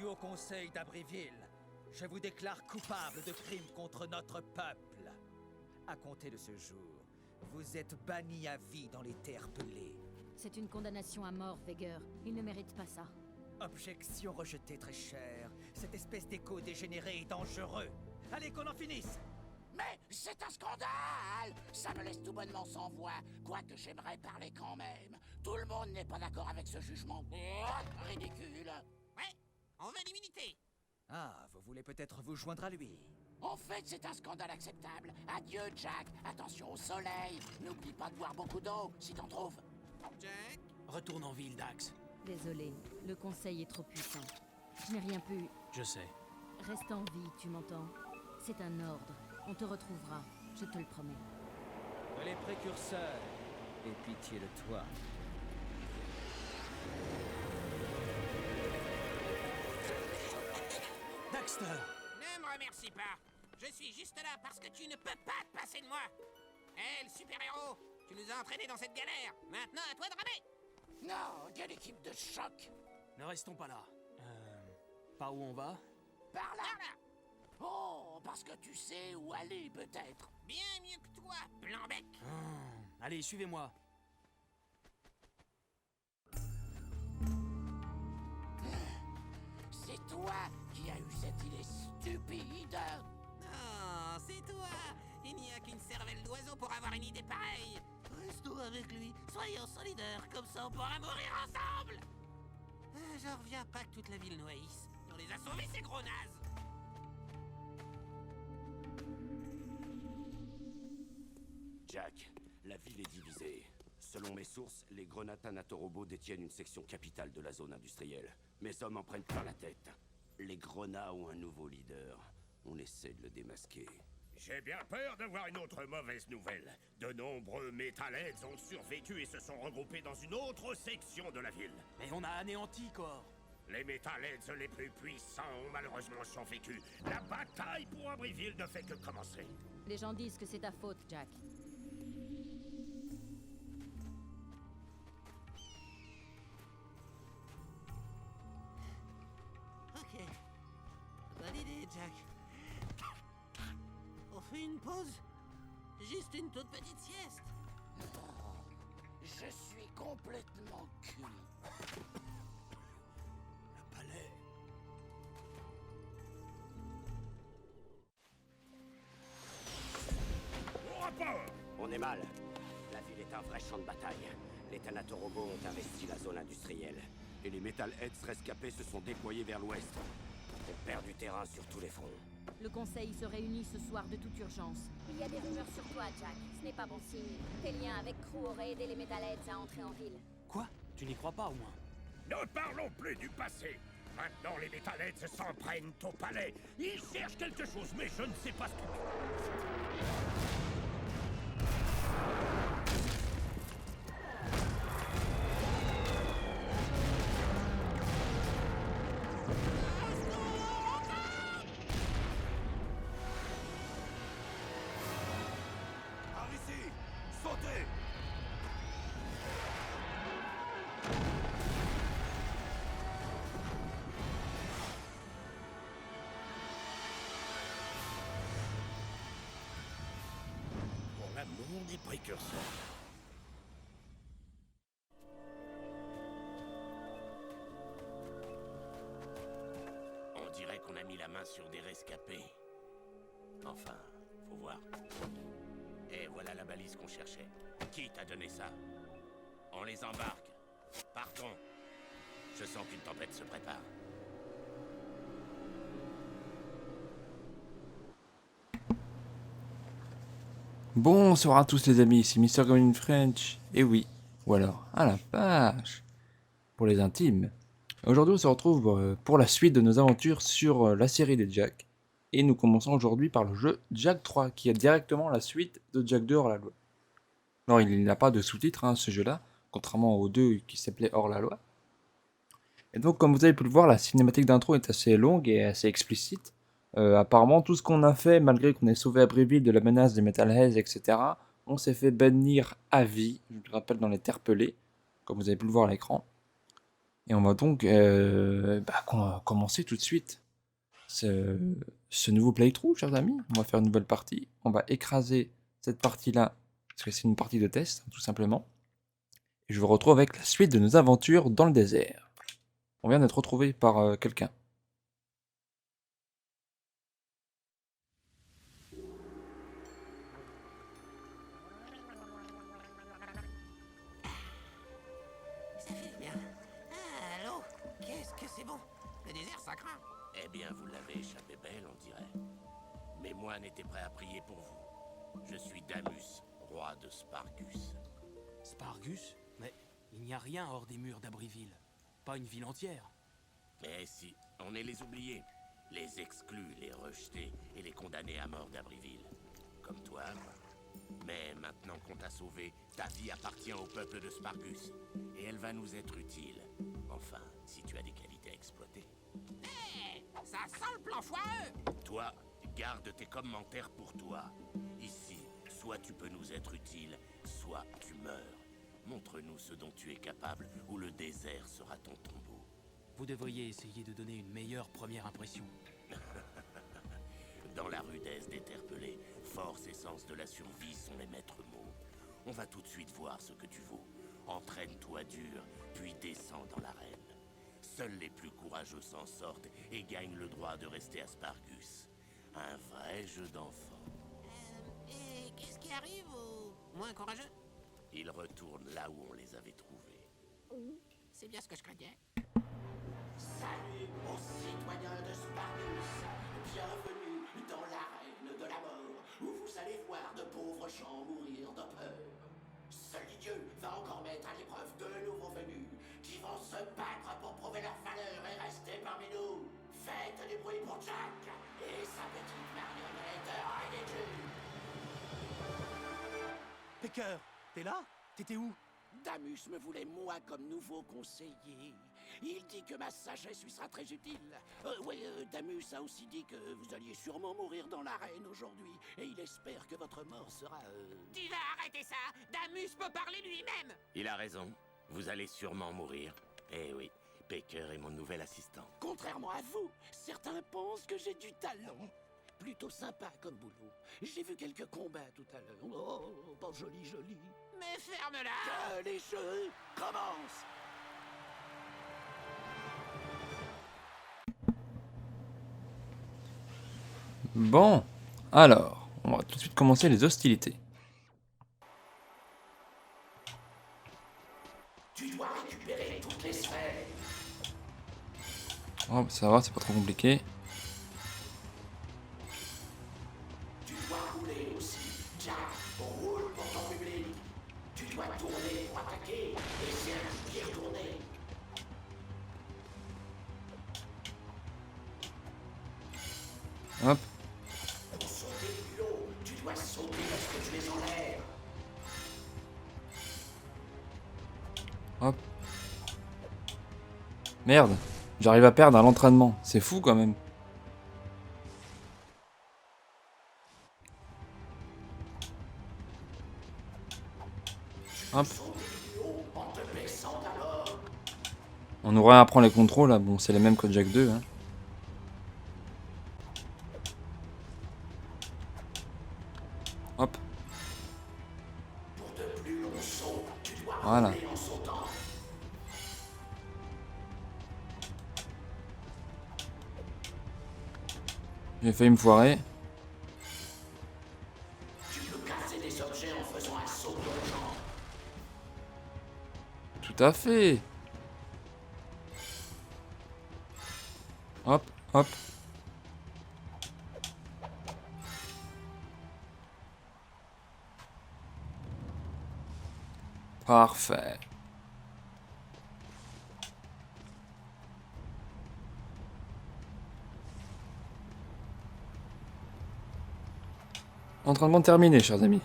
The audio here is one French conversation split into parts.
au conseil d'Abbeville, je vous déclare coupable de crimes contre notre peuple. À compter de ce jour, vous êtes banni à vie dans les terres pelées. C'est une condamnation à mort, Veger. Il ne mérite pas ça. Objection rejetée, très chère. Cette espèce d'écho dégénéré est dangereux. Allez, qu'on en finisse! Mais c'est un scandale! Ça me laisse tout bonnement sans voix, quoique j'aimerais parler quand même. Tout le monde n'est pas d'accord avec ce jugement. Ridicule. Ouais, on veut l'immunité. Ah, vous voulez peut-être vous joindre à lui? En fait, c'est un scandale acceptable. Adieu, Jack. Attention au soleil. N'oublie pas de boire beaucoup d'eau, si t'en trouves. Jack? Retourne en ville, Dax. Désolé, le conseil est trop puissant. Je n'ai rien pu... Je sais. Reste en vie, tu m'entends? C'est un ordre. On te retrouvera, je te le promets. Les précurseurs, aie pitié de toi. Daxter! Ne me remercie pas. Je suis juste là parce que tu ne peux pas te passer de moi. Hé, le super-héros, tu nous as entraînés dans cette galère. Maintenant, à toi de ramer. Non, quelle équipe de choc. Ne restons pas là. Par où on va? Par là. Par là. Oh, parce que tu sais où aller, peut-être. Bien mieux que toi, Blanc-bec. Allez, suivez-moi. C'est toi qui as eu cette idée stupide. Non, c'est toi. Il n'y a qu'une cervelle d'oiseau pour avoir une idée pareille. Restons avec lui, soyons solidaires, comme ça on pourra mourir ensemble. J'en reviens pas que toute la ville nous haïsse. On les a sauvés, ces gros nazes. Jack, la ville est divisée. Selon mes sources, les Grenata Natorobo détiennent une section capitale de la zone industrielle. Mes hommes en prennent plein la tête. Les Grenats ont un nouveau leader. On essaie de le démasquer. J'ai bien peur d'avoir une autre mauvaise nouvelle. De nombreux Metalheads ont survécu et se sont regroupés dans une autre section de la ville. Mais on a anéanti, Cor. Les Metalheads les plus puissants ont malheureusement survécu. La bataille pour Abbeville ne fait que commencer. Les gens disent que c'est ta faute, Jack. Ok. Bonne idée, Jack. On fait une pause? Juste une toute petite sieste. Je suis complètement cuit. Le palais. Au rapport! On est mal. La ville est un vrai champ de bataille. Les Thanatorobo ont investi la zone industrielle. Et les Metalheads rescapés se sont déployés vers l'ouest. On perd du terrain sur tous les fronts. Le conseil se réunit ce soir de toute urgence. Il y a des rumeurs sur toi, Jack. Ce n'est pas bon signe. Tes liens avec Crew auraient aidé les Metalheads à entrer en ville. Quoi? Tu n'y crois pas, au moins? Ne parlons plus du passé. Maintenant, les Metalheads s'en prennent au palais. Ils cherchent quelque chose, mais je ne sais pas ce qu'ils... Par ici! Sautez! Pour l'amour des précurseurs. On dirait qu'on a mis la main sur des rescapés. Enfin, faut voir. Et voilà la balise qu'on cherchait. Qui t'a donné ça? On les embarque. Partons. Je sens qu'une tempête se prépare. Bonsoir à tous les amis, c'est Mr. Green French. Et oui, ou alors à la page pour les intimes. Aujourd'hui on se retrouve pour la suite de nos aventures sur la série des Jack. Et nous commençons aujourd'hui par le jeu Jack 3, qui est directement la suite de Jack 2 hors la loi. Non, il n'a pas de sous-titres ce jeu-là, contrairement aux deux qui s'appelaient hors la loi. Et donc comme vous avez pu le voir, la cinématique d'intro est assez longue et assez explicite. Apparemment, tout ce qu'on a fait, malgré qu'on ait sauvé Abbeville de la menace des Metalheads, etc., on s'est fait bannir à vie, je le rappelle, dans les terres pelées, comme vous avez pu le voir à l'écran. Et on va donc commencer tout de suite ce nouveau playthrough, chers amis. On va faire une nouvelle partie. On va écraser cette partie-là, parce que c'est une partie de test, tout simplement. Et je vous retrouve avec la suite de nos aventures dans le désert. On vient d'être retrouvé par quelqu'un. Ça fait bien. Ah, l'eau. Qu'est-ce que c'est bon. Le désert, ça craint. Eh bien, vous l'avez échappé belle, on dirait. Mes moines étaient prêts à prier pour vous. Je suis Damus, roi de Spargus. Spargus? Mais il n'y a rien hors des murs d'Abriville. Pas une ville entière. Mais si, on est les oubliés. Les exclus, les rejetés et les condamnés à mort d'Abriville. Comme toi, moi. Mais maintenant qu'on t'a sauvé, ta vie appartient au peuple de Spargus. Et elle va nous être utile. Enfin, si tu as des qualités à exploiter. Hé, ça sent le plan foireux. Toi, garde tes commentaires pour toi. Ici, soit tu peux nous être utile, soit tu meurs. Montre-nous ce dont tu es capable, ou le désert sera ton tombeau. Vous devriez essayer de donner une meilleure première impression. Dans la rudesse des terres pelées, force et sens de la survie sont les maîtres mots. On va tout de suite voir ce que tu vaux. Entraîne-toi dur, puis descends dans l'arène. Seuls les plus courageux s'en sortent et gagnent le droit de rester à Spargus. Un vrai jeu d'enfant. Et qu'est-ce qui arrive aux moins courageux? Ils retournent là où on les avait trouvés. C'est bien ce que je craignais. Salut aux citoyens de Spargus. Bienvenue dans l'arène de la mort, où vous allez voir de pauvres gens mourir de peur. Seul Dieu va encore mettre à l'épreuve de nouveaux venus, qui vont se battre pour prouver leur valeur et rester parmi nous. Faites du bruit pour Jack et sa petite marionnette ridicule. Pecker, t'es là? T'étais où? Damus me voulait moi comme nouveau conseiller. Il dit que ma sagesse lui sera très utile. Damus a aussi dit que vous alliez sûrement mourir dans l'arène aujourd'hui. Et il espère que votre mort sera... Tu vas arrêter ça. Damus peut parler lui-même. Il a raison. Vous allez sûrement mourir. Eh oui, Pecker est mon nouvel assistant. Contrairement à vous, certains pensent que j'ai du talent. Plutôt sympa comme boulot. J'ai vu quelques combats tout à l'heure. Oh, pas joli, joli. Mais ferme-la. Que les jeux commencent. Bon, alors, on va tout de suite commencer les hostilités. Tu dois récupérer toutes les sphères. Oh, ça va, c'est pas trop compliqué. Tu dois rouler aussi. Jack, roule pour ton public. Tu dois tourner pour attaquer et Serge qui retourner. Hop, Pour sauter plus haut, tu dois sauter lorsque tu es en l'air. hop. Merde, j'arrive à perdre à l'entraînement. C'est fou quand même. Hop. On nous réapprend les contrôles là. Bon, c'est les mêmes que Jack 2. Hein. Hop. Voilà. J'ai failli me foirer. Tu peux casser des objets en faisant un saut d'urgence. Tout à fait. Hop, hop. Parfait. Entraînement terminé, chers amis.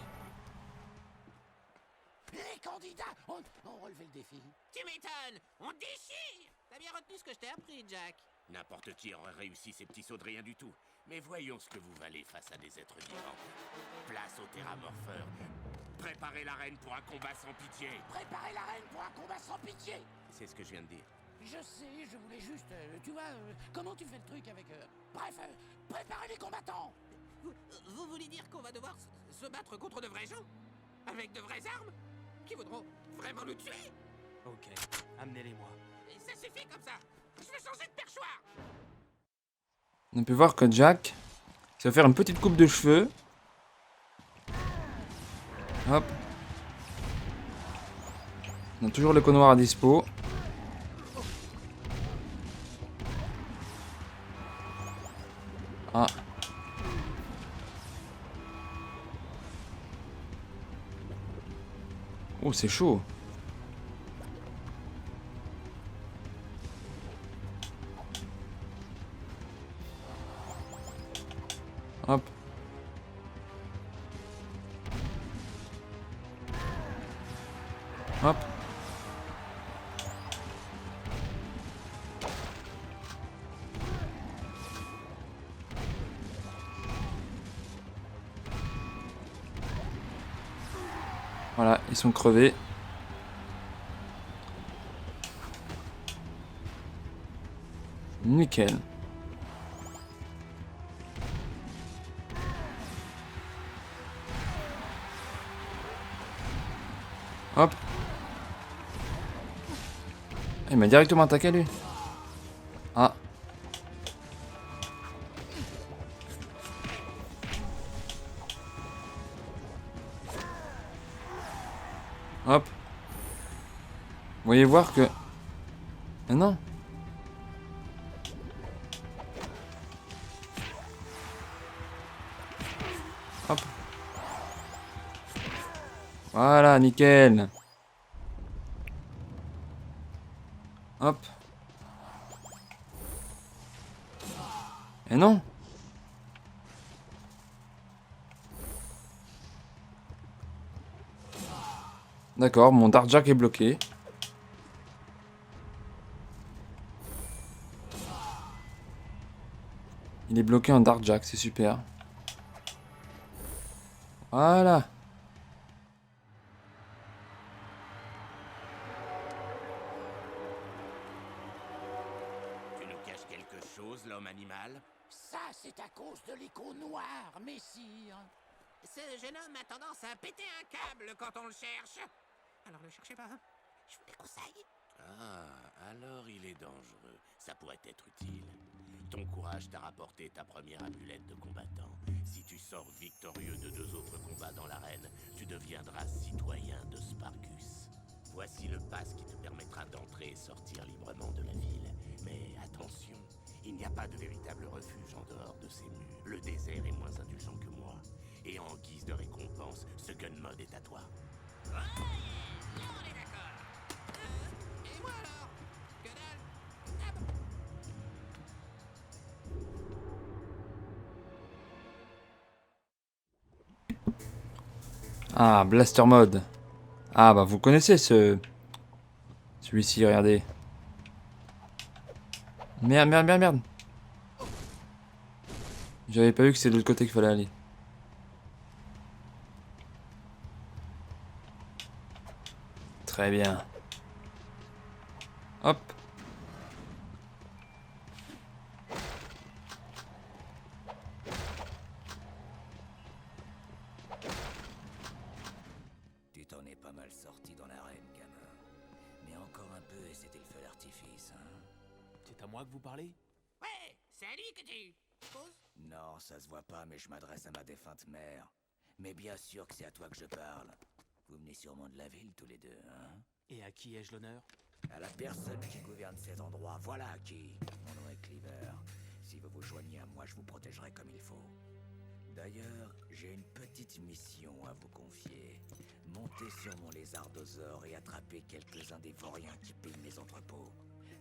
Les candidats ont relevé le défi. Tu m'étonnes. On déchire. T'as bien retenu ce que je t'ai appris, Jack. N'importe qui aurait réussi ces petits sauts de rien du tout. Mais voyons ce que vous valez face à des êtres vivants. Place au terramorpheur. Préparez l'arène pour un combat sans pitié. Préparez l'arène pour un combat sans pitié. C'est ce que je viens de dire. Je sais, je voulais juste... tu vois, comment tu fais le truc avec... Bref, préparez les combattants. Vous voulez dire qu'on va devoir se battre contre de vrais gens? Avec de vraies armes? Qui voudront vraiment nous tuer? Ok, amenez-les-moi. Et ça suffit comme ça. Je vais changer de perchoir. On peut voir que Jack, ça va faire une petite coupe de cheveux. Hop. On a toujours le noir à dispo. Ah. Oh, c'est chaud. Hop. Hop. Voilà, ils sont crevés. Nickel. Hop. Il m'a directement attaqué lui. Ah. Hop. Vous voyez voir que... Ah non. Hop. Voilà, nickel. Hop. Et non. D'accord, mon Dark est bloqué. Il est bloqué en Dark Jack, c'est super. Voilà. Tu nous caches quelque chose, l'homme animal? Ça, c'est à cause de l'écho noir, messire. Ce jeune homme a tendance à péter un câble quand on le cherche. Alors ne cherchez pas. Je vous déconseille. Ah, alors il est dangereux. Ça pourrait être utile. Ton courage t'a rapporté ta première amulette de combattant. Si tu sors victorieux de 2 autres combats dans l'arène, tu deviendras citoyen de Spargus. Voici le pass qui te permettra d'entrer et sortir librement de la ville. Mais attention, il n'y a pas de véritable refuge en dehors de ces murs. Le désert est moins indulgent que moi. Et en guise de récompense, ce gun mode est à toi. Ouais, on est d'accord. Et moi alors? Que dalle? Ah bon. Ah, Blaster Mode. Ah bah vous connaissez celui-ci, regardez. Merde, merde, merde, merde. J'avais pas vu que c'est de l'autre côté qu'il fallait aller. Très bien. Hop. Tu t'en es pas mal sorti dans l'arène, gamin. Mais encore un peu et c'était le feu d'artifice, hein? C'est à moi que vous parlez? Ouais, c'est à lui que tu... Pause. Non, ça se voit pas, mais je m'adresse à ma défunte mère. Mais bien sûr que c'est à toi que je parle. Vous venez sûrement de la ville, tous les deux, hein? Et à qui ai-je l'honneur? À la personne qui gouverne cet endroit, voilà à qui. Mon nom est Cleaver. Si vous vous joignez à moi, je vous protégerai comme il faut. D'ailleurs, j'ai une petite mission à vous confier. Montez sur mon lézardosaure et attrapez quelques-uns des vauriens qui pillent mes entrepôts.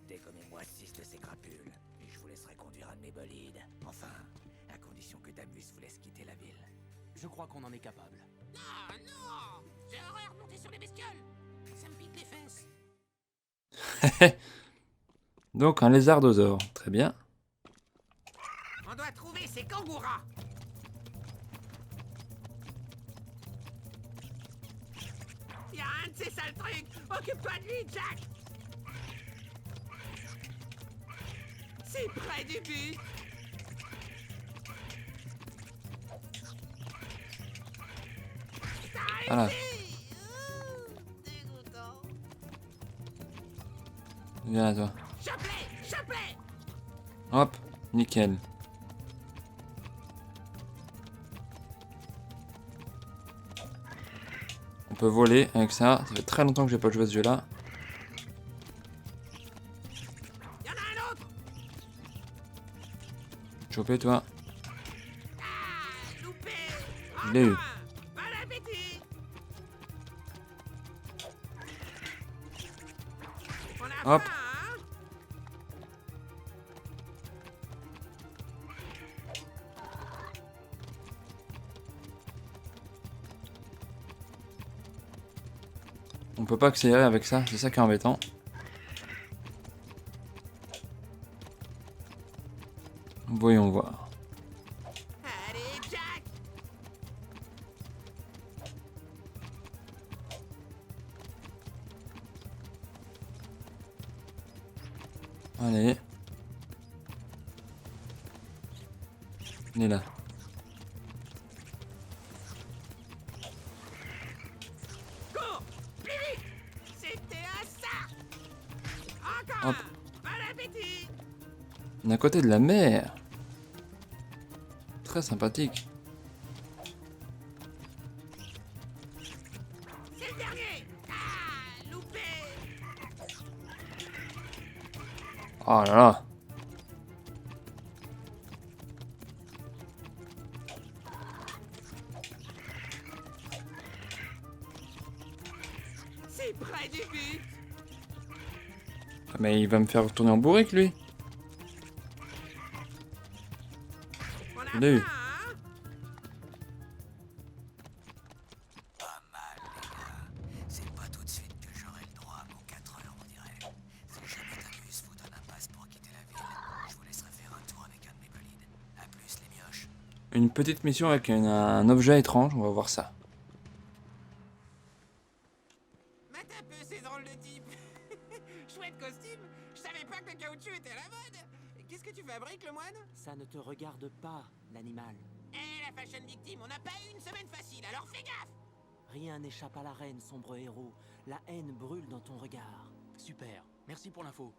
Dégommez-moi 6 de ces crapules, et je vous laisserai conduire un de mes bolides. Enfin, à condition que Damus vous laisse quitter la ville. Je crois qu'on en est capable. Non, non. J'ai horreur de monter sur les bestioles. Ça me pique les fesses. Donc un lézardosaure, très bien. On doit trouver ces kangouras. Y'a un de ces sales trucs. Occupe-toi de lui, Jack. Si près du but. Voilà. Dégoûtant. Viens là, toi. Chope-les, chope-les. Hop, nickel. On peut voler avec ça. Ça fait très longtemps que j'ai pas joué à ce jeu-là. Y en a un autre. Chopé, toi. Ah, loupé. Je l'ai eu. Bon appétit. On a Hop. faim, hein? On peut pas accélérer avec ça, c'est ça qui est embêtant. Voyons voir. Allez, Jack. Allez. Il est là. Cours, plus vite. C'était à ça. Encore Hop. un. Bon appétit. On est à côté de la mer. Très sympathique. C'est le dernier. Ah, loupé. Oh là là. Si près du but. Ah, mais il va me faire retourner en bourrique lui. On a Je l'ai eu. faim, hein? Pas mal, les gars. C'est pas tout de suite que j'aurai le droit à mon 4 heures, on dirait. Si jamais Tagus vous donne un passe pour quitter la ville, je vous laisserai faire un tour avec un de mes bolides. A plus, les mioches. Une petite mission avec un objet étrange, on va voir ça. Mate un peu ces drôles de types. Chouette costume. Je savais pas que le caoutchouc était à la mode. Qu'est-ce que tu fabriques, le moine? Ça ne te regarde pas, l'animal. Eh, la fashion victime, on n'a pas eu une semaine facile, alors fais gaffe. Rien n'échappe à la reine, sombre héros. La haine brûle dans ton regard. Super, merci pour l'info.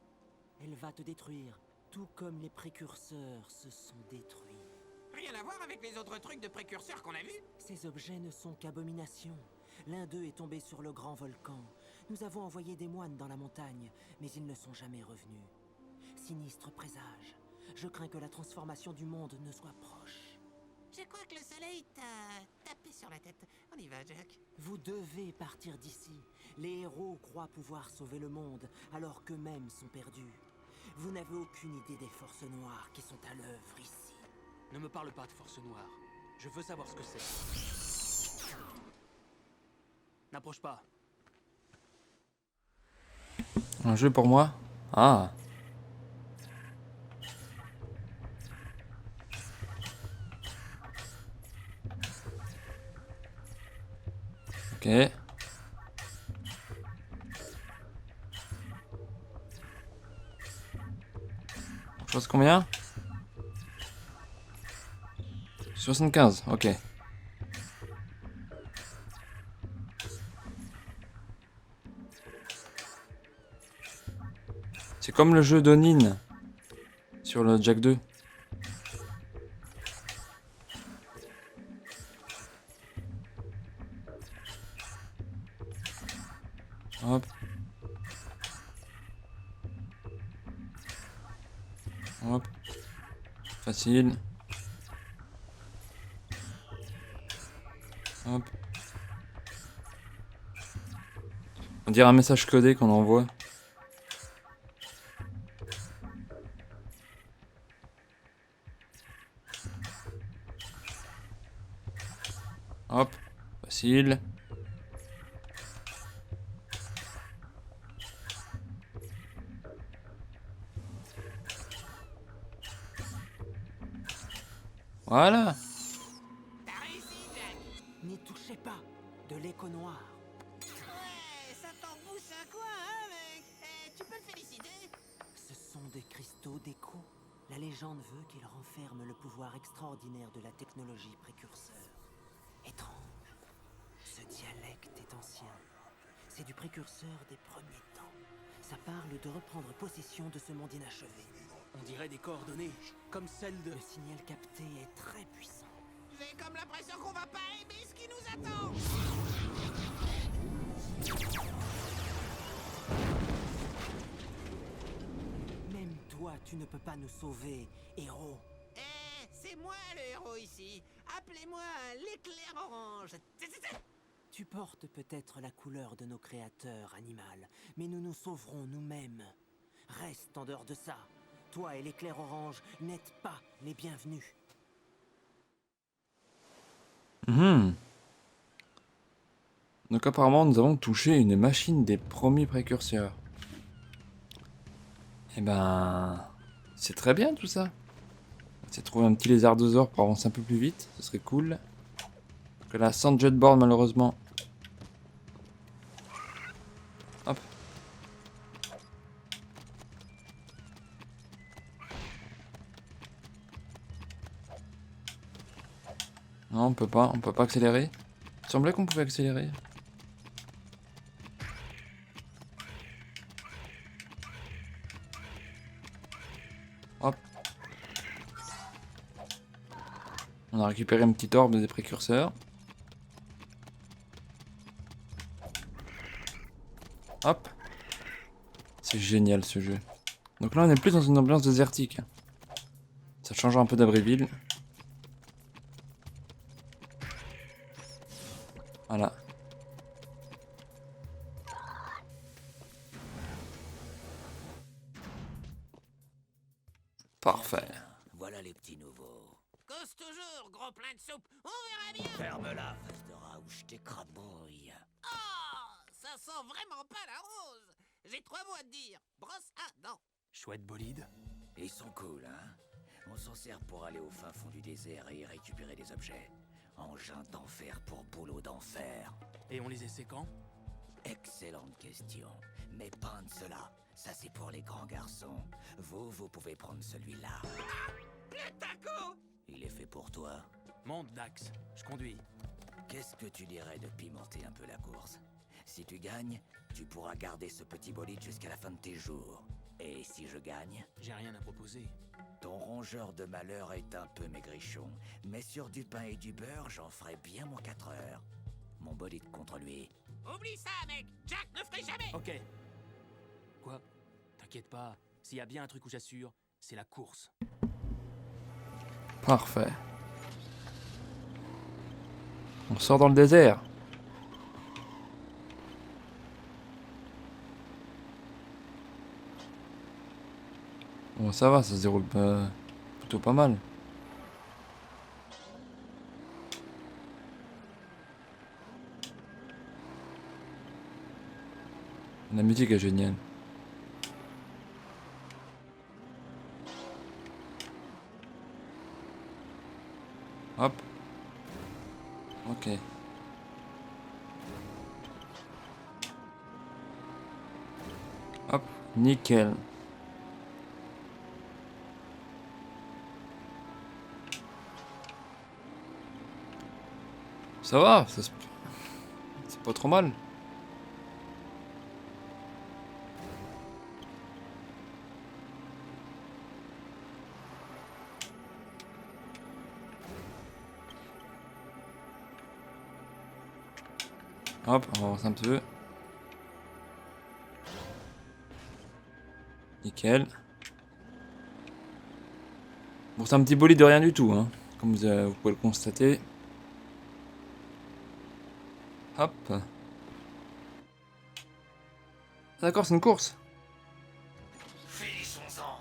Elle va te détruire, tout comme les précurseurs se sont détruits. Rien à voir avec les autres trucs de précurseurs qu'on a vus. Ces objets ne sont qu'abominations. L'un d'eux est tombé sur le grand volcan. Nous avons envoyé des moines dans la montagne, mais ils ne sont jamais revenus. Sinistre présage. Je crains que la transformation du monde ne soit proche. Je crois que le soleil t'a tapé sur la tête. On y va, Jack. Vous devez partir d'ici. Les héros croient pouvoir sauver le monde, alors qu'eux-mêmes sont perdus. Vous n'avez aucune idée des forces noires qui sont à l'œuvre ici. Ne me parle pas de force noire. Je veux savoir ce que c'est. N'approche pas. Un jeu pour moi? Ah. Ok. Chose combien? 75, ok. C'est comme le jeu d'Onin sur le Jack 2. Hop. Hop. Facile. Hop. On dirait un message codé qu'on envoie. Hop. Facile. Voilà. T'as réussi, Jack. N'y touchez pas. De l'écho noir. Ouais, ça t'en bouche un coin, hein, mec. Eh, tu peux le féliciter. Ce sont des cristaux d'écho. La légende veut qu'il renferme le pouvoir extraordinaire de la technologie précurseur. Étrange. Ce dialecte est ancien. C'est du précurseur des premiers temps. Ça parle de reprendre possession de ce monde inachevé. On dirait des coordonnées, comme celles de... Le signal capté est très puissant. J'ai comme l'impression qu'on va pas aimer ce qui nous attend. Même toi, tu ne peux pas nous sauver, héros. Eh, c'est moi le héros ici. Appelez-moi l'éclair orange. Tu portes peut-être la couleur de nos créateurs, animal, mais nous nous sauverons nous-mêmes. Reste en dehors de ça. Toi et l'éclair orange n'êtes pas les bienvenus. Donc apparemment nous avons touché une machine des premiers précurseurs. Et ben... c'est très bien tout ça. On s'est trouvé un petit lézardosaure pour avancer un peu plus vite, ce serait cool. Que là, sans jetboard malheureusement. Hop. Non, on peut pas accélérer. Il semblait qu'on pouvait accélérer. Hop. On a récupéré une petite orbe des précurseurs. Hop. C'est génial ce jeu. Donc là on est plus dans une ambiance désertique. Ça change un peu d'Abbréville. Voilà. Parfait. Voilà les petits nouveaux. Cause toujours, gros plein de soupe. On verra bien. Ferme-la, face de rat, ou je t'écrabouille. Oh, ça sent vraiment pas la rose. J'ai 3 mots à te dire. Brosse à dents. Chouette bolide. Ils sont cool, hein? On s'en sert pour aller au fin fond du désert et y récupérer des objets. Engin d'enfer pour boulot d'enfer. Et on les essaie quand? Excellente question. Mais pas de cela. Ça, c'est pour les grands garçons. Vous pouvez prendre celui-là. Plutaco! Il est fait pour toi. Monte, Dax. Je conduis. Qu'est-ce que tu dirais de pimenter un peu la course? Si tu gagnes, tu pourras garder ce petit bolide jusqu'à la fin de tes jours. Et si je gagne, J'ai rien à proposer. ton rongeur de malheur est un peu maigrichon. Mais sur du pain et du beurre, j'en ferai bien mon 4 heures. Mon bolide contre lui. Oublie ça, mec. Jack ne ferait jamais. Ok. Quoi? T'inquiète pas. S'il y a bien un truc où j'assure, c'est la course. Parfait. On sort dans le désert. Bon, ça va, ça se déroule plutôt pas mal. La musique est géniale. Hop. Ok. Hop, nickel. Ça va, c'est pas trop mal. Hop, on va avancer un petit peu. Nickel. Bon, c'est un petit bolide de rien du tout, hein, comme vous pouvez le constater. Hop. D'accord, c'est une course. Finissons-en.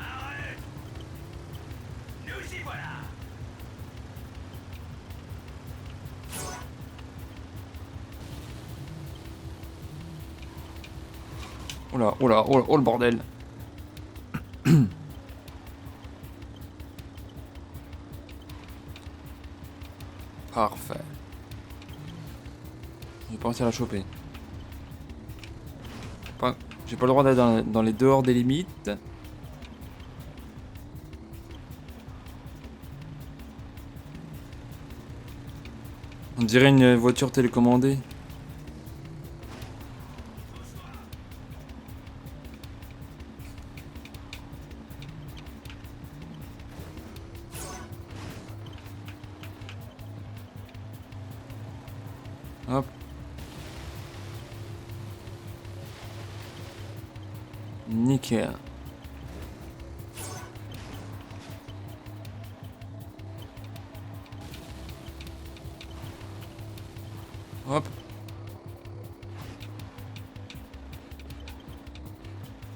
Arrête. Nous y voilà. Oula, oula, oh, oh le bordel. Parfait. J'ai pas réussi à la choper. J'ai pas le droit d'aller dans les dehors des limites. On dirait une voiture télécommandée. Hop. Nickel. Hop.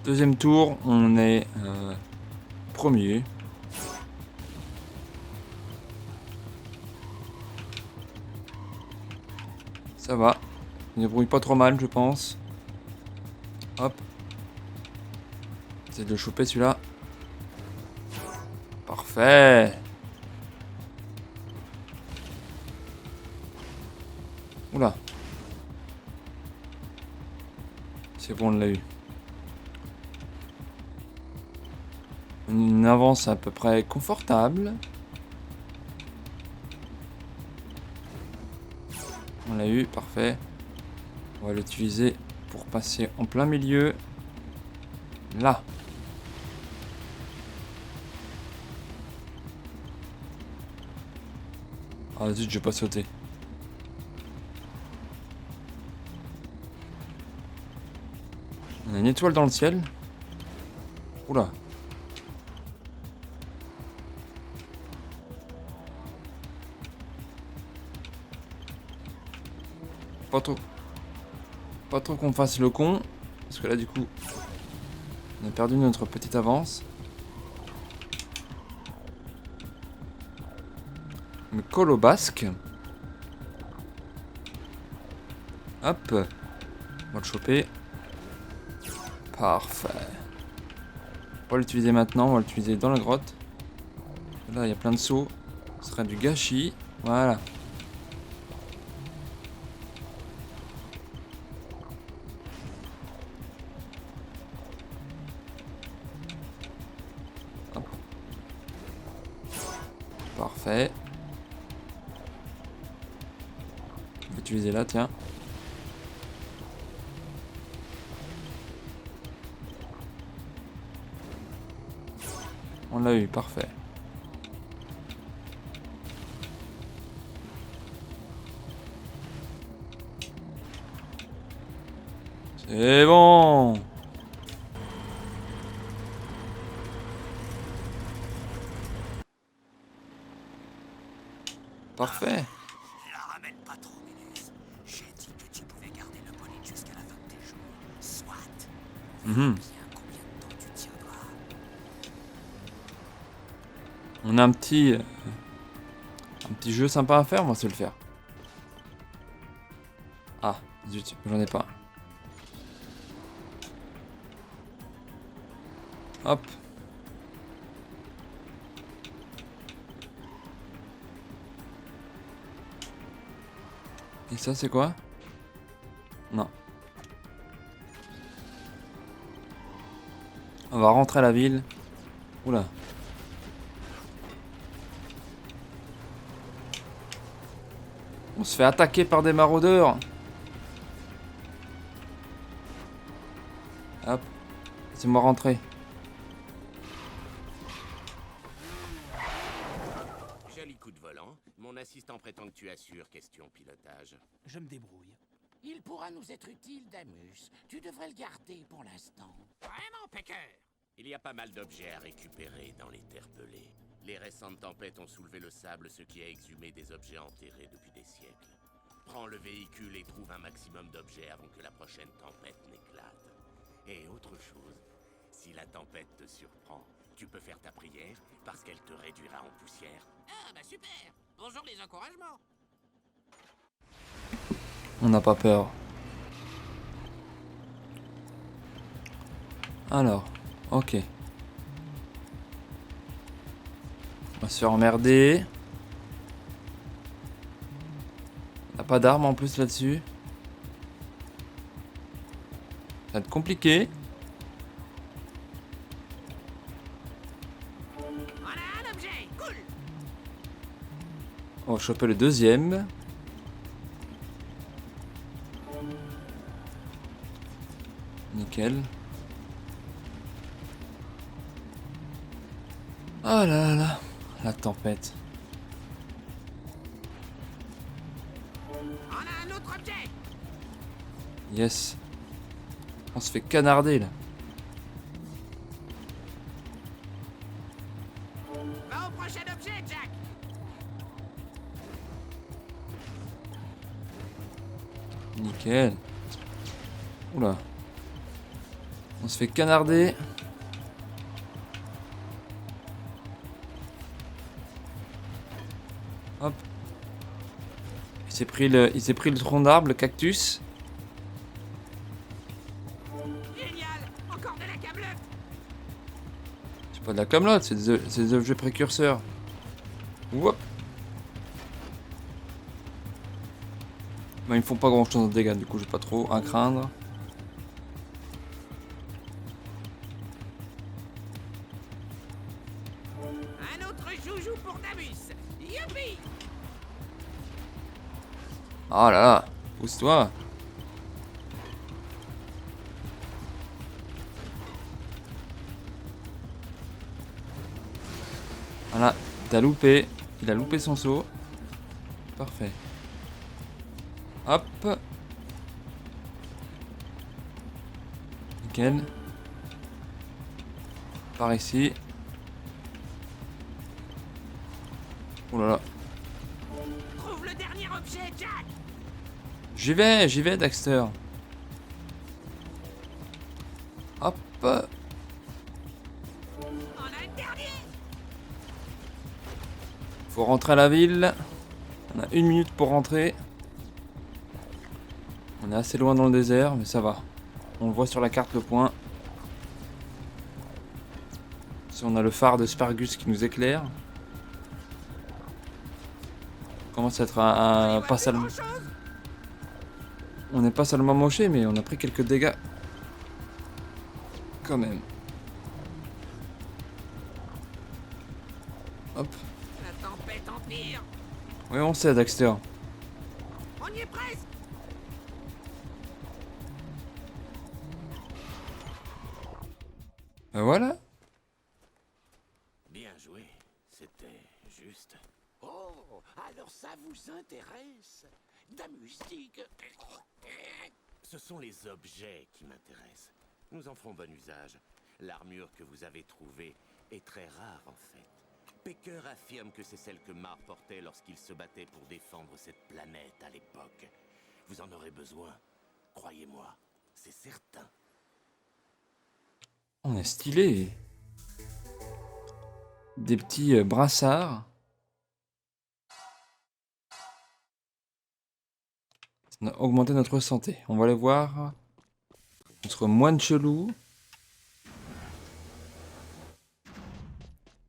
Deuxième tour, on est premier. Ça va. Il ne débrouille pas trop mal, je pense. Hop. J'essaie de le choper celui-là. Parfait. Oula. C'est bon, on l'a eu. Une avance à peu près confortable. On l'a eu, parfait. On va l'utiliser pour passer en plein milieu. Là. Ah zut, je vais pas sauter. On a une étoile dans le ciel. Oula. Pas trop qu'on fasse le con. Parce que là du coup on a perdu notre petite avance. Me colle au basque. Hop. On va le choper. Parfait. On va pas l'utiliser maintenant, on va l'utiliser dans la grotte. Là il y a plein de sauts. Ce sera du gâchis. Voilà. Parfait. On va utiliser là, tiens. On l'a eu, parfait. C'est bon. Parfait. La ramène pas trop, Minus. J'ai dit que tu pouvais garder le bolide jusqu'à la fin de tes jours. Soit. Bien combien de temps tu tiendras. On a un petit jeu sympa à faire, on va se le faire. Ah, zut, j'en ai pas. Hop. Et ça, c'est quoi? Non. On va rentrer à la ville. Oula. On se fait attaquer par des maraudeurs. Hop. Laissez-moi rentrer. Joli coup de volant. Mon assistant prétend que tu assures question pilotage. Je me débrouille. Il pourra nous être utile, Damus. Tu devrais le garder pour l'instant. Vraiment, Pecker? Il y a pas mal d'objets à récupérer dans les terres pelées. Les récentes tempêtes ont soulevé le sable, ce qui a exhumé des objets enterrés depuis des siècles. Prends le véhicule et trouve un maximum d'objets avant que la prochaine tempête n'éclate. Et autre chose, si la tempête te surprend, tu peux faire ta prière parce qu'elle te réduira en poussière. Ah bah super. Bonjour les encouragements. On n'a pas peur. Alors, ok. On va se faire emmerder. On n'a pas d'armes en plus là-dessus. Ça va être compliqué. On a un objet. Cool. On va choper le deuxième. Nickel. Oh là là, la tempête. On a un autre objet. Yes. On se fait canarder là. Va au prochain objet, Jack. Nickel. Oula. On se fait canarder. Hop. Il s'est pris le tronc d'arbre, le cactus. Génial. Encore de la câbleute. C'est pas de la camelote, c'est des objets précurseurs. Whoop. Bah, ils me font pas grand chose de dégâts, du coup j'ai pas trop à craindre. Un autre joujou pour Damus. Youpi. Oh là là, pousse-toi. Voilà, t'as loupé. Il a loupé son saut. Parfait. Hop. Nickel. Par ici. Oh là là. Trouve le dernier objet, Jack. J'y vais, Dexter. Hop. On a le dernier. Faut rentrer à la ville. On a 1 minute pour rentrer. On est assez loin dans le désert, mais ça va. On le voit sur la carte, le point. Si on a le phare de Spargus qui nous éclaire. On commence à être pas seulement. On n'est pas seulement moché, mais on a pris quelques dégâts. Quand même. Hop. La tempête empire. Oui, on sait, Dexter. On y est presque. Ben voilà. Bien joué. C'était juste. Oh, alors ça vous intéresse? Damus dit que... Ce sont les objets qui m'intéressent. Nous en ferons bon usage. L'armure que vous avez trouvée est très rare en fait. Pecker affirme que c'est celle que Mar portait lorsqu'il se battait pour défendre cette planète à l'époque. Vous en aurez besoin. Croyez-moi, c'est certain. On est stylé. Des petits brassards. Ça a augmenté notre santé. On va aller voir notre moine chelou.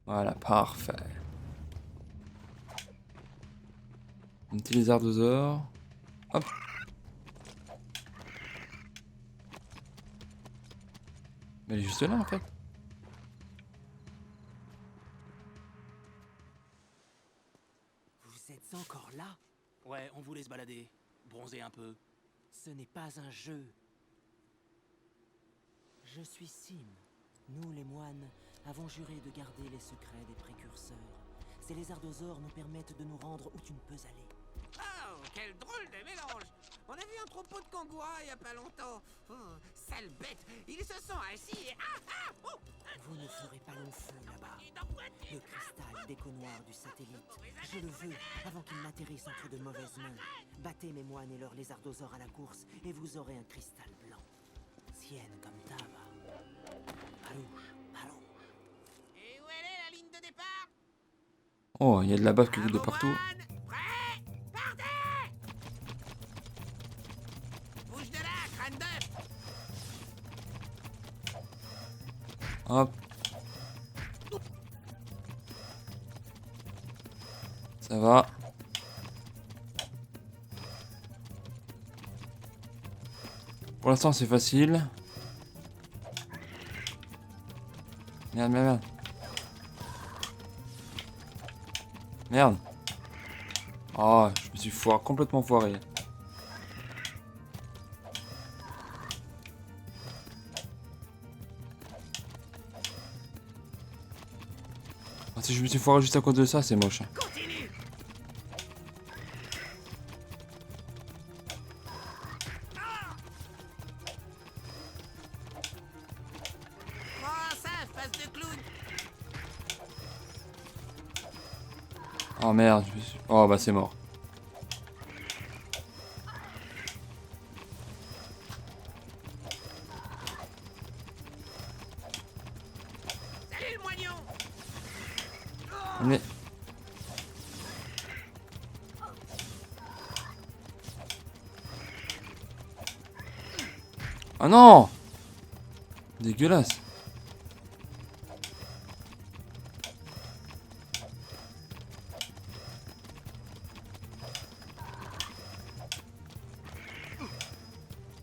Voilà, parfait. Un petit lézardosaure. Hop. Mais elle est juste là en fait. Vous êtes encore là? Ouais, on voulait se balader, bronzer un peu. Ce n'est pas un jeu. Je suis Sim. Nous, les moines, avons juré de garder les secrets des précurseurs. Ces lézardosaures nous permettent de nous rendre où tu ne peux aller. Oh, quel drôle de mélange. On a vu un troupeau de kangourous il y a pas longtemps. Oh, sale bête. Ils se sont assis et... Vous ne ferez pas long feu là-bas. Le cristal déconnoir du satellite. Je le veux avant qu'il n'atterrisse entre de mauvaises mains. Battez mes moines et leurs lézardosaures à la course et vous aurez un cristal blanc. Sienne comme Tava. Parouche, parouche. Et où elle est la ligne de départ? Oh, il y a de la bave qui coule de partout. Prêt? Partez! Bouge de là, crâne d'œuf. Hop. Ça va. Pour l'instant, c'est facile. Merde, merde, merde. Merde. Oh, je me suis complètement foiré. Si je me suis foiré juste à cause de ça, c'est moche. Continue. Oh, ça, face de clown. Oh merde, je me suis... Oh bah c'est mort. Salut le moignon. Mais... Oh non! Dégueulasse.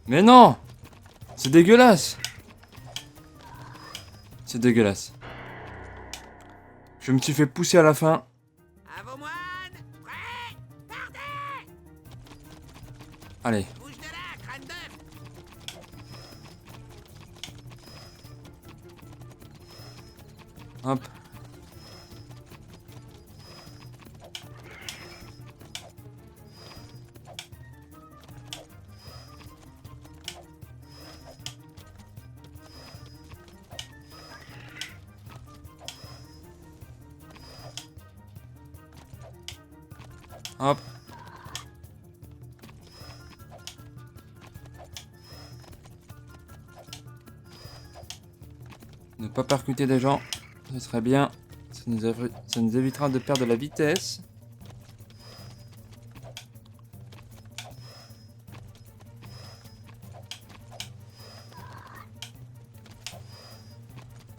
Mais non! C'est dégueulasse! C'est dégueulasse. Je me suis fait pousser à la fin. À vos moines. Prêts. Partez. Allez. Bouge de là, crâne d'œuf. Hop. Hop. Ne pas percuter des gens, ce serait bien. Ça nous évitera de perdre de la vitesse.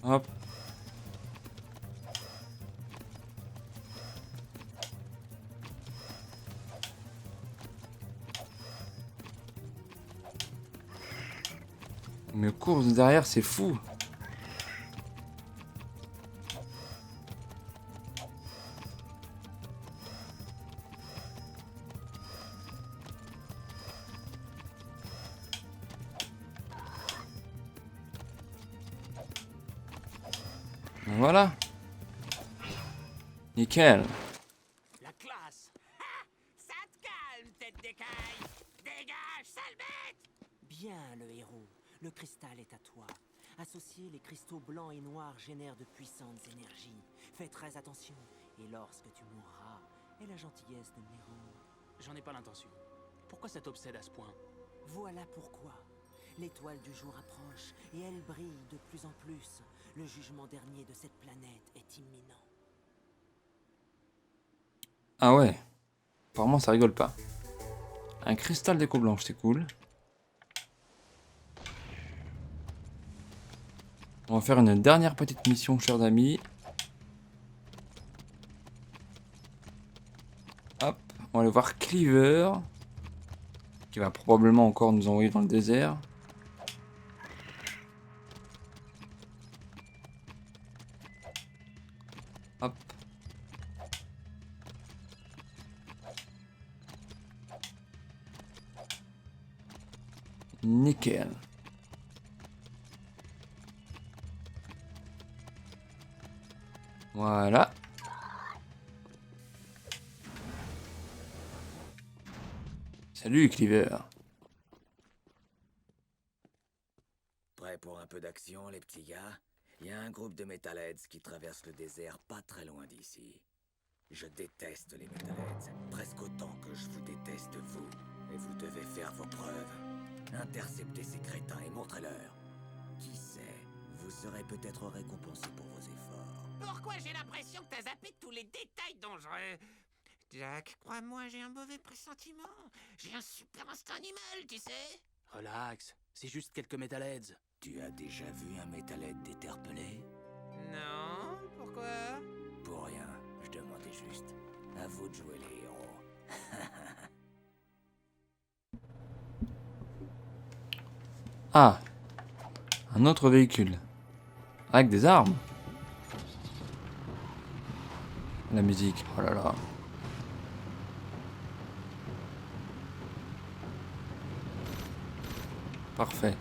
Hop. Mais course derrière, c'est fou. Voilà. Nickel. La classe. Ha. Ça te calme, tête d'écaille. Dégage, sale bête. Bien, le héros. Le cristal est à toi. Associer les cristaux blancs et noirs génère de puissantes énergies. Fais très attention, et lorsque tu mourras, aie la gentillesse de me les rendre. J'en ai pas l'intention. Pourquoi ça t'obsède à ce point? Voilà pourquoi. L'étoile du jour approche, et elle brille de plus en plus. Le jugement dernier de cette planète est imminent. Ah ouais. Apparemment, ça rigole pas. Un cristal d'écho blanche, c'est cool. On va faire une dernière petite mission, chers amis. Hop, on va aller voir Cleaver, qui va probablement encore nous envoyer dans le désert. Hop. Nickel. Voilà. Salut Cleaver. Prêt pour un peu d'action, les petits gars? Il y a un groupe de Metalheads qui traverse le désert pas très loin d'ici. Je déteste les Metalheads, presque autant que je vous déteste vous. Et vous devez faire vos preuves. Interceptez ces crétins et montrez-leur. Qui sait, vous serez peut-être récompensé pour vos efforts. Pourquoi j'ai l'impression que t'as zappé tous les détails dangereux? Jack, crois-moi, j'ai un mauvais pressentiment. J'ai un super instinct animal, tu sais. Relax, c'est juste quelques Metalheads. Tu as déjà vu un Metalhead déterpelé? Non, pourquoi? Pour rien, je demandais juste. À vous de jouer les héros. Ah, un autre véhicule. Avec des armes. La musique, oh là là. Parfait.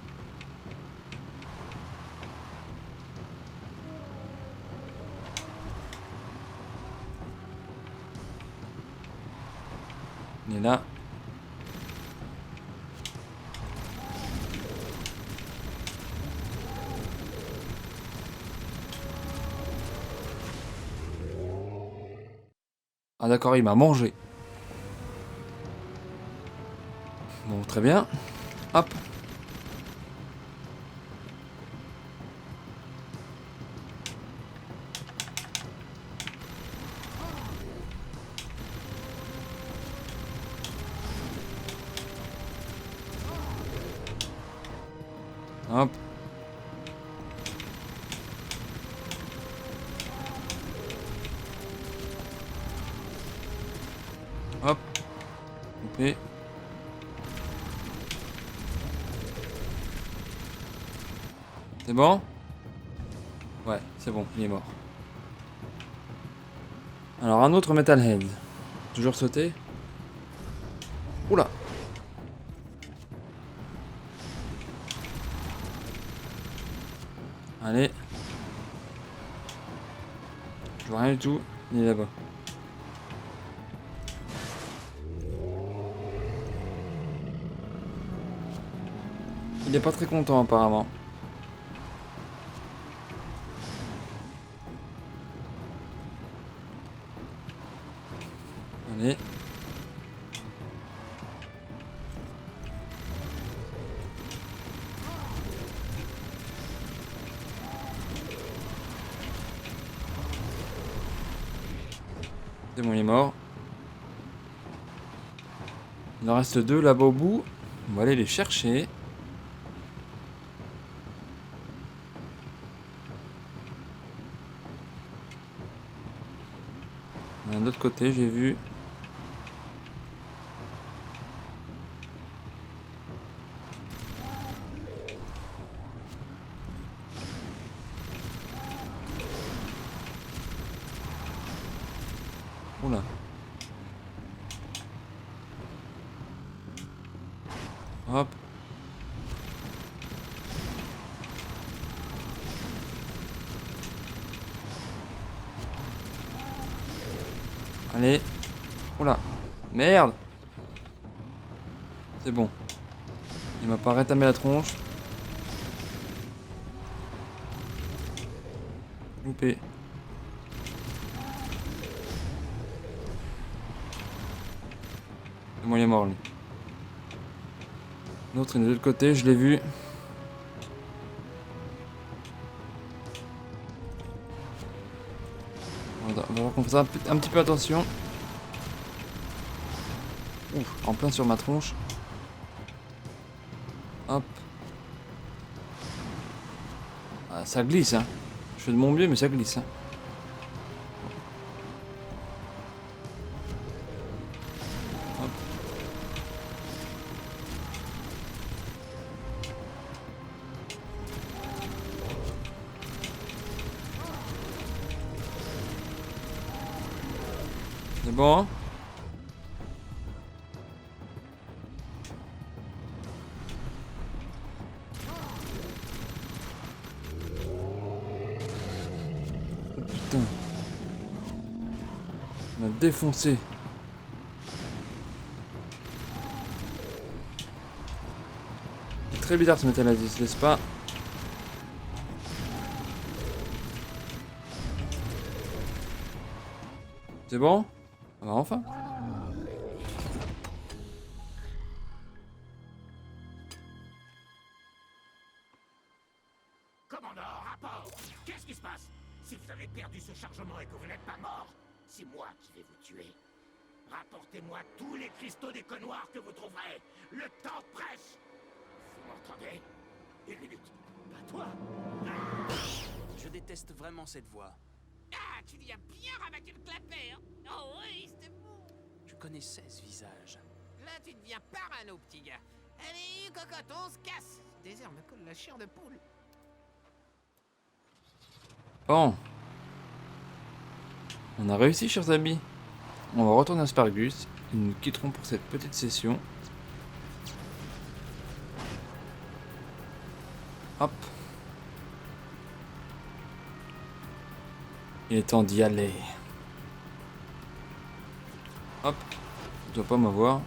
Il est là. Ah d'accord, il m'a mangé. Bon, très bien. Hop. Hop. Hop. Coupé. C'est bon? Ouais, c'est bon, il est mort. Alors un autre Metalhead. Toujours sauter. Oula. Allez. Je vois rien du tout. Il est là-bas. Il est pas très content apparemment. Allez. C'est bon, il est mort. Il en reste 2 là-bas au bout. On va aller les chercher. De l'autre côté, j'ai vu. Oula. Hop. Allez. Oula. Merde. C'est bon. Il m'a pas rétamé la tronche. Loupé. C'est bon, il est mort lui. L'autre il est de l'autre côté, je l'ai vu. On va voir qu'on fasse un petit peu attention. Ouf, en plein sur ma tronche. Hop. Ah, ça glisse, hein. Je fais de mon mieux, mais ça glisse, hein. Hop. C'est bon, hein? Putain. On m'a défoncé. C'est très bizarre ce métal il se laisse pas. C'est bon? Ah bah enfin. Commandant, rapport! Qu'est-ce qui se passe? Si vous avez perdu ce chargement et que vous n'êtes pas mort, c'est moi qui vais vous tuer. Rapportez-moi tous les cristaux des connoirs que vous trouverez. Le temps presse. Vous m'entendez? Une minute. Pas toi. Je déteste vraiment cette voix. Ah, tu lui as bien ramassé le clapet, hein? Oh oui, c'était bon. Je connaissais ce visage. Là, tu deviens parano, petit gars. Allez, cocotte, on se casse. Ce désert me colle la chair de poule. Bon. On a réussi, chers amis. On va retourner à Spargus. Et nous quitterons pour cette petite session. Hop. Il est temps d'y aller. Hop. Tu dois pas m'avoir.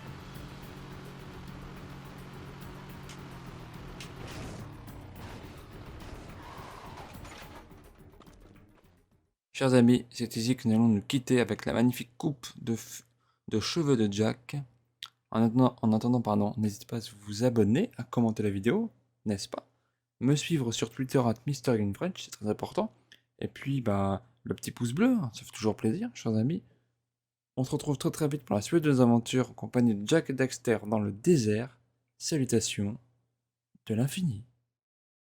Chers amis, c'est ici que nous allons nous quitter avec la magnifique coupe de cheveux de Jack. En attendant, pardon, n'hésitez pas à vous abonner, à commenter la vidéo, n'est-ce pas? Me suivre sur Twitter @MrGamingFrench, c'est très important. Et puis, bah, le petit pouce bleu, hein, ça fait toujours plaisir, chers amis. On se retrouve très très vite pour la suite de nos aventures en compagnie de Jack et Dexter dans le désert. Salutations de l'infini.